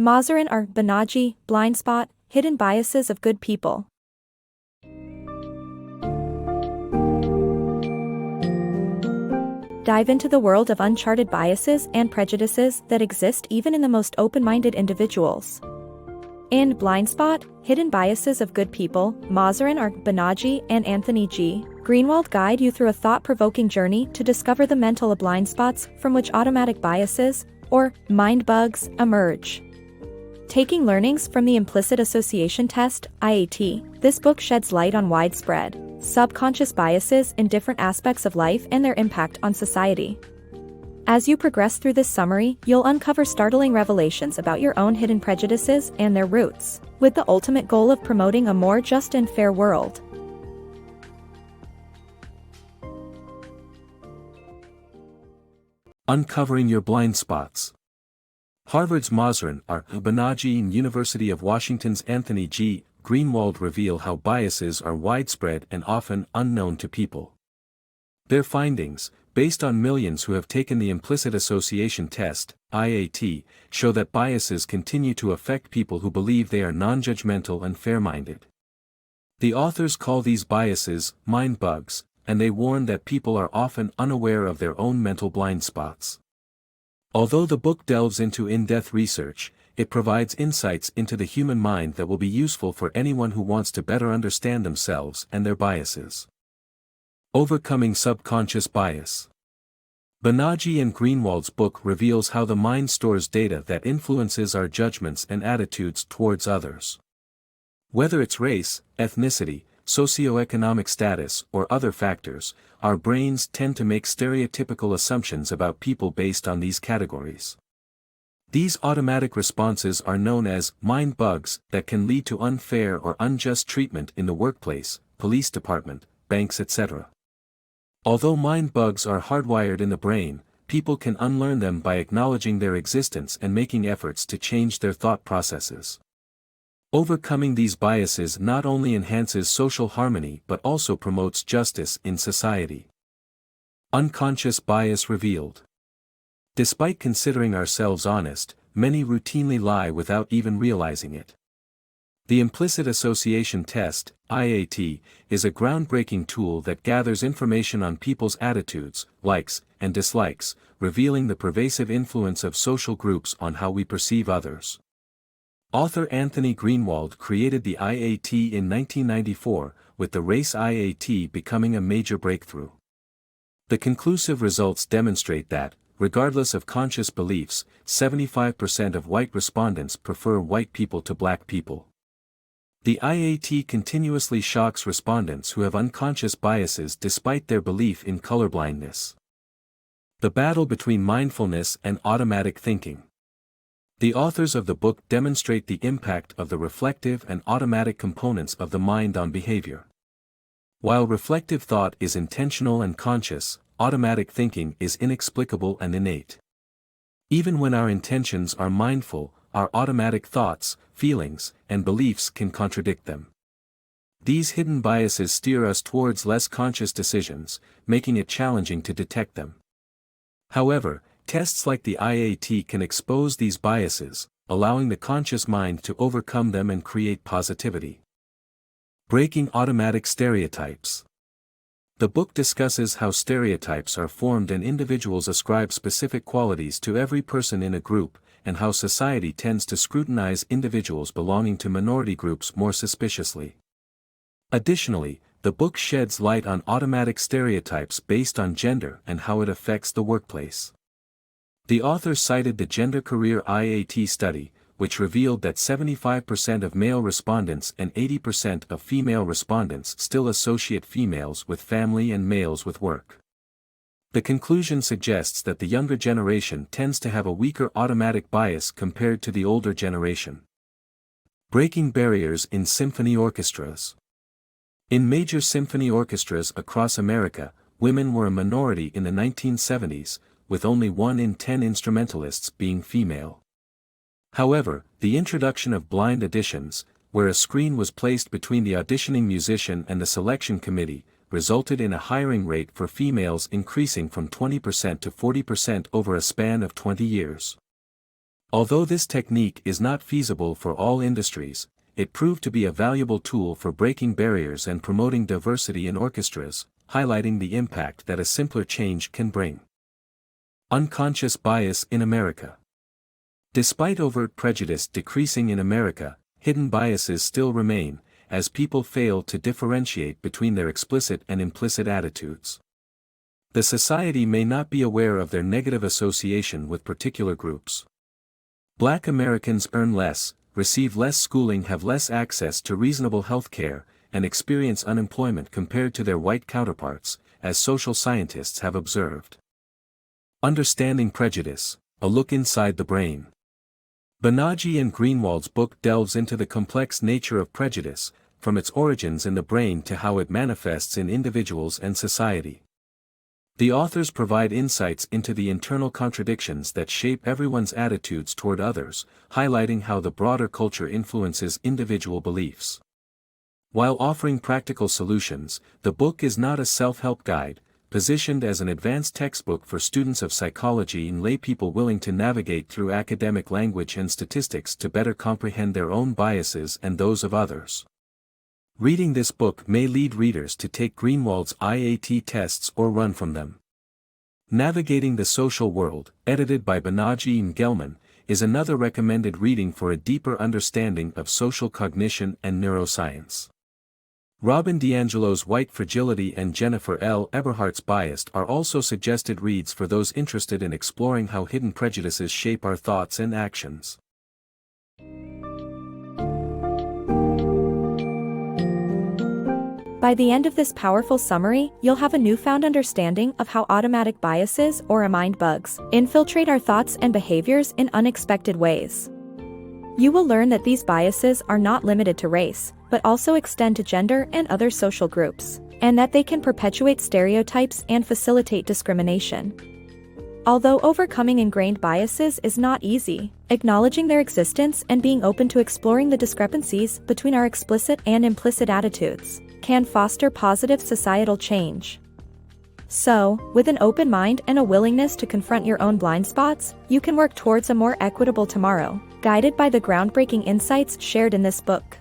MahzarinRBanaji, Blindspot, Hidden Biases of Good People. Dive into the world of uncharted biases and prejudices that exist even in the most open-minded individuals. In Blindspot, Hidden Biases of Good People, MahzarinRBanaji and Anthony G. Greenwald guide you through a thought-provoking journey to discover the mental blind spots from which automatic biases, or mind bugs, emerge. Taking learnings from the Implicit Association Test, IAT, this book sheds light on widespread, subconscious biases in different aspects of life and their impact on society. As you progress through this summary, you'll uncover startling revelations about your own hidden prejudices and their roots, with the ultimate goal of promoting a more just and fair world. Uncovering your blind spots. Harvard's MahzarinRBanaji and University of Washington's Anthony G. Greenwald reveal how biases are widespread and often unknown to people. Their findings, based on millions who have taken the Implicit Association Test, IAT, show that biases continue to affect people who believe they are non-judgmental and fair-minded. The authors call these biases mind bugs, and they warn that people are often unaware of their own mental blind spots. Although the book delves into in-depth research, it provides insights into the human mind that will be useful for anyone who wants to better understand themselves and their biases. Overcoming subconscious bias. Banaji and Greenwald's book reveals how the mind stores data that influences our judgments and attitudes towards others. Whether it's race, ethnicity, socioeconomic status, or other factors, our brains tend to make stereotypical assumptions about people based on these categories. These automatic responses are known as mind bugs that can lead to unfair or unjust treatment in the workplace, police department, banks, etc. Although mind bugs are hardwired in the brain, people can unlearn them by acknowledging their existence and making efforts to change their thought processes. Overcoming these biases not only enhances social harmony but also promotes justice in society. Unconscious bias revealed. Despite considering ourselves honest, many routinely lie without even realizing it. The Implicit Association Test, IAT, is a groundbreaking tool that gathers information on people's attitudes, likes, and dislikes, revealing the pervasive influence of social groups on how we perceive others. Author Anthony Greenwald created the IAT in 1994, with the race IAT becoming a major breakthrough. The conclusive results demonstrate that, regardless of conscious beliefs, 75% of white respondents prefer white people to black people. The IAT continuously shocks respondents who have unconscious biases despite their belief in colorblindness. The battle between mindfulness and automatic thinking. The authors of the book demonstrate the impact of the reflective and automatic components of the mind on behavior. While reflective thought is intentional and conscious, automatic thinking is inexplicable and innate. Even when our intentions are mindful, our automatic thoughts, feelings, and beliefs can contradict them. These hidden biases steer us towards less conscious decisions, making it challenging to detect them. However, tests like the IAT can expose these biases, allowing the conscious mind to overcome them and create positivity. Breaking automatic stereotypes. The book discusses how stereotypes are formed and individuals ascribe specific qualities to every person in a group, and how society tends to scrutinize individuals belonging to minority groups more suspiciously. Additionally, the book sheds light on automatic stereotypes based on gender and how it affects the workplace. The author cited the Gender Career IAT study, which revealed that 75% of male respondents and 80% of female respondents still associate females with family and males with work. The conclusion suggests that the younger generation tends to have a weaker automatic bias compared to the older generation. Breaking barriers in symphony orchestras. In major symphony orchestras across America, women were a minority in the 1970s, with only 1 in 10 instrumentalists being female. However, the introduction of blind auditions, where a screen was placed between the auditioning musician and the selection committee, resulted in a hiring rate for females increasing from 20% to 40% over a span of 20 years. Although this technique is not feasible for all industries, it proved to be a valuable tool for breaking barriers and promoting diversity in orchestras, highlighting the impact that a simpler change can bring. Unconscious bias in America. Despite overt prejudice decreasing in America, hidden biases still remain, as people fail to differentiate between their explicit and implicit attitudes. The society may not be aware of their negative association with particular groups. Black Americans earn less, receive less schooling, have less access to reasonable health care, and experience unemployment compared to their white counterparts, as social scientists have observed. Understanding Prejudice, a look inside the brain. Banaji and Greenwald's book delves into the complex nature of prejudice, from its origins in the brain to how it manifests in individuals and society. The authors provide insights into the internal contradictions that shape everyone's attitudes toward others, highlighting how the broader culture influences individual beliefs. While offering practical solutions, the book is not a self-help guide, positioned as an advanced textbook for students of psychology and laypeople willing to navigate through academic language and statistics to better comprehend their own biases and those of others. Reading this book may lead readers to take Greenwald's IAT tests or run from them. Navigating the Social World, edited by Banaji and Greenwald, is another recommended reading for a deeper understanding of social cognition and neuroscience. Robin DiAngelo's White Fragility and Jennifer L. Eberhardt's Biased are also suggested reads for those interested in exploring how hidden prejudices shape our thoughts and actions. By the end of this powerful summary, you'll have a newfound understanding of how automatic biases, or mind bugs, infiltrate our thoughts and behaviors in unexpected ways. You will learn that these biases are not limited to race, but also extend to gender and other social groups, and that they can perpetuate stereotypes and facilitate discrimination. Although overcoming ingrained biases is not easy, acknowledging their existence and being open to exploring the discrepancies between our explicit and implicit attitudes can foster positive societal change. So, with an open mind and a willingness to confront your own blind spots, you can work towards a more equitable tomorrow, guided by the groundbreaking insights shared in this book.